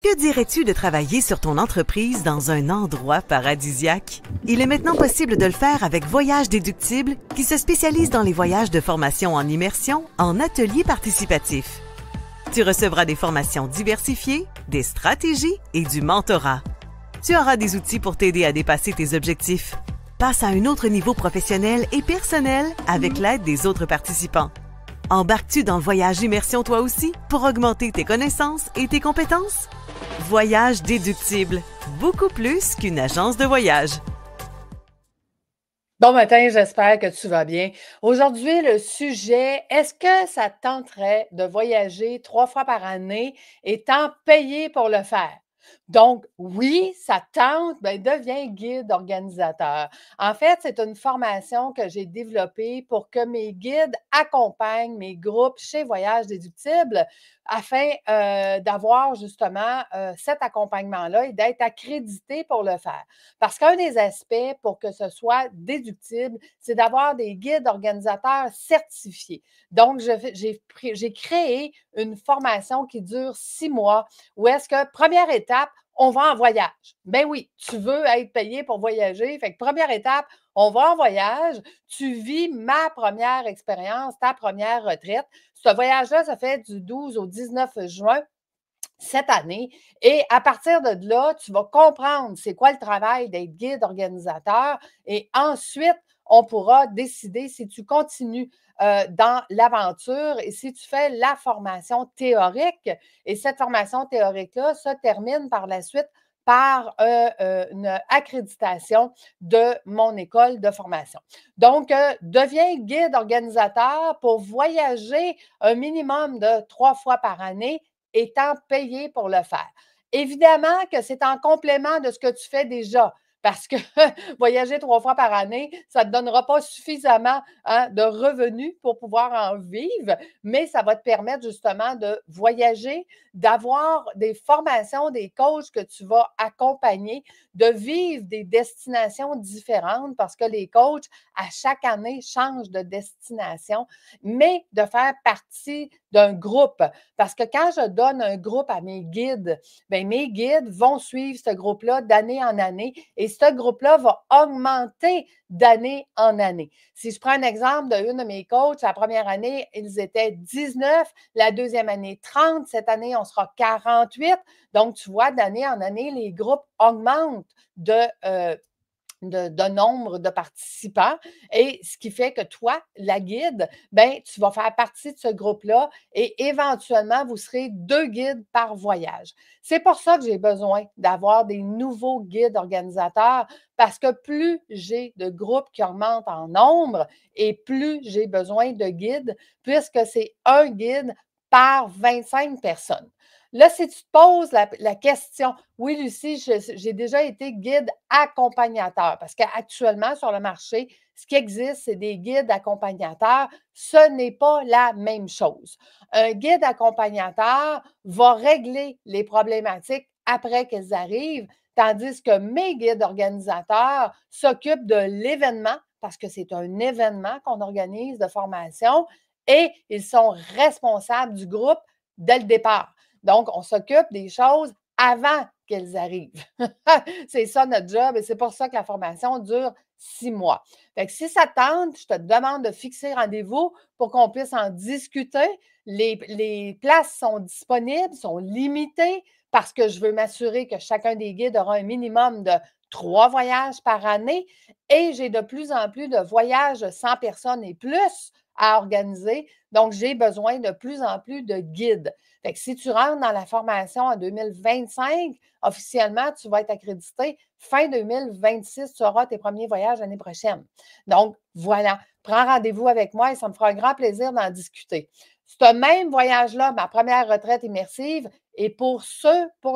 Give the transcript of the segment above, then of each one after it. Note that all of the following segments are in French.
Que dirais-tu de travailler sur ton entreprise dans un endroit paradisiaque? Il est maintenant possible de le faire avec Voyage Déductible, qui se spécialise dans les voyages de formation en immersion en ateliers participatifs. Tu recevras des formations diversifiées, des stratégies et du mentorat. Tu auras des outils pour t'aider à dépasser tes objectifs. Passe à un autre niveau professionnel et personnel avec l'aide des autres participants. Embarques-tu dans le voyage immersion toi aussi pour augmenter tes connaissances et tes compétences? Voyage Déductible, beaucoup plus qu'une agence de voyage. Bon matin, j'espère que tu vas bien. Aujourd'hui, le sujet, est-ce que ça te tenterait de voyager 3 fois par année étant payé pour le faire? Donc, oui, ça tente, ben, deviens guide organisateur. En fait, c'est une formation que j'ai développée pour que mes guides accompagnent mes groupes chez Voyage Déductible afin d'avoir justement cet accompagnement-là et d'être accrédité pour le faire. Parce qu'un des aspects pour que ce soit déductible, c'est d'avoir des guides organisateurs certifiés. Donc, j'ai créé une formation qui dure 6 mois où est-ce que, première étape, on va en voyage. Ben oui, tu veux être payé pour voyager. Fait que première étape, on va en voyage. Tu vis ma première expérience, ta première retraite. Ce voyage-là, ça fait du 12 au 19 juin cette année. Et à partir de là, tu vas comprendre c'est quoi le travail d'être guide organisateur. Et ensuite, on pourra décider si tu continues dans l'aventure et si tu fais la formation théorique. Et cette formation théorique-là se termine par la suite par une accréditation de mon école de formation. Donc, deviens guide organisateur pour voyager un minimum de 3 fois par année étant payé pour le faire. Évidemment que c'est en complément de ce que tu fais déjà, parce que voyager 3 fois par année, ça ne te donnera pas suffisamment de revenus pour pouvoir en vivre, mais ça va te permettre justement de voyager, d'avoir des formations, des coachs que tu vas accompagner, de vivre des destinations différentes parce que les coachs, à chaque année, changent de destination, mais de faire partie d'un groupe. Parce que quand je donne un groupe à mes guides, bien, mes guides vont suivre ce groupe-là d'année en année et ce groupe-là va augmenter d'année en année. Si je prends un exemple d'une de mes coachs, la première année, ils étaient 19, la deuxième année 30, cette année, on sera 48. Donc, tu vois, d'année en année, les groupes augmentent de nombre de participants et ce qui fait que toi, la guide, ben, tu vas faire partie de ce groupe-là et éventuellement, vous serez 2 guides par voyage. C'est pour ça que j'ai besoin d'avoir des nouveaux guides organisateurs parce que plus j'ai de groupes qui augmentent en nombre et plus j'ai besoin de guides puisque c'est un guide par 25 personnes. Là, si tu te poses la question, oui, Lucie, j'ai déjà été guide accompagnateur parce qu'actuellement, sur le marché, ce qui existe, c'est des guides accompagnateurs. Ce n'est pas la même chose. Un guide accompagnateur va régler les problématiques après qu'elles arrivent, tandis que mes guides organisateurs s'occupent de l'événement, parce que c'est un événement qu'on organise de formation, et ils sont responsables du groupe dès le départ. Donc, on s'occupe des choses avant qu'elles arrivent. C'est ça notre job et c'est pour ça que la formation dure 6 mois. Fait que si ça te tente, je te demande de fixer rendez-vous pour qu'on puisse en discuter. Les places sont disponibles, sont limitées parce que je veux m'assurer que chacun des guides aura un minimum de 3 voyages par année et j'ai de plus en plus de voyages 100 personnes et plus à organiser. Donc, j'ai besoin de plus en plus de guides. Fait que si tu rentres dans la formation en 2025, officiellement, tu vas être accrédité. Fin 2026, tu auras tes premiers voyages l'année prochaine. Donc, voilà. Prends rendez-vous avec moi et ça me fera un grand plaisir d'en discuter. Ce même voyage-là, ma première retraite immersive, est pour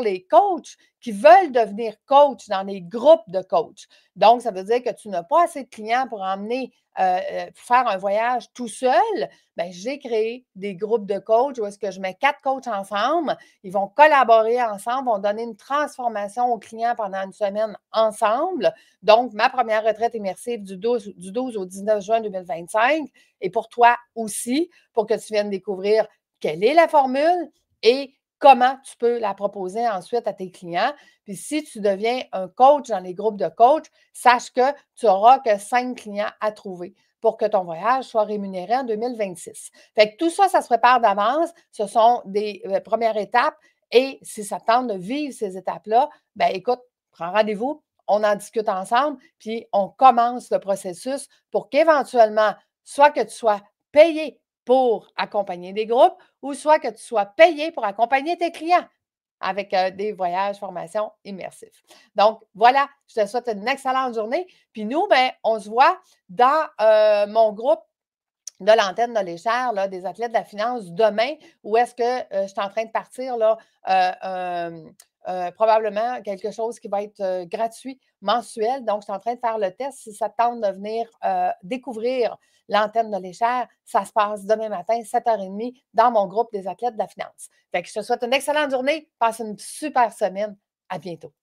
les coachs qui veulent devenir coach dans les groupes de coachs. Donc, ça veut dire que tu n'as pas assez de clients pour emmener, pour faire un voyage tout seul. Bien, j'ai créé des groupes de coachs où est-ce que je mets 4 coachs ensemble. Ils vont collaborer ensemble, vont donner une transformation aux clients pendant une semaine ensemble. Donc, ma première retraite immersive du 12 au 19 juin 2025 et pour toi aussi, pour que tu viennes découvrir quelle est la formule et comment tu peux la proposer ensuite à tes clients. Puis si tu deviens un coach dans les groupes de coach, sache que tu n'auras que 5 clients à trouver pour que ton voyage soit rémunéré en 2026. Fait que tout ça, ça se prépare d'avance. Ce sont des premières étapes. Et si ça te tente de vivre ces étapes-là, ben écoute, prends rendez-vous, on en discute ensemble, puis on commence le processus pour qu'éventuellement, soit que tu sois payé pour accompagner des groupes ou soit que tu sois payé pour accompagner tes clients avec des voyages, formations immersifs. Donc, voilà, je te souhaite une excellente journée. Puis nous, ben, on se voit dans mon groupe de l'antenne de l'échelle, là, des athlètes de la finance demain, où est-ce que je suis en train de partir là, probablement quelque chose qui va être gratuit, mensuel. Donc, je suis en train de faire le test. Si ça te tente de venir découvrir l'antenne de l'échelle, ça se passe demain matin, 7h30, dans mon groupe des athlètes de la finance. Fait que je te souhaite une excellente journée. Passe une super semaine. À bientôt.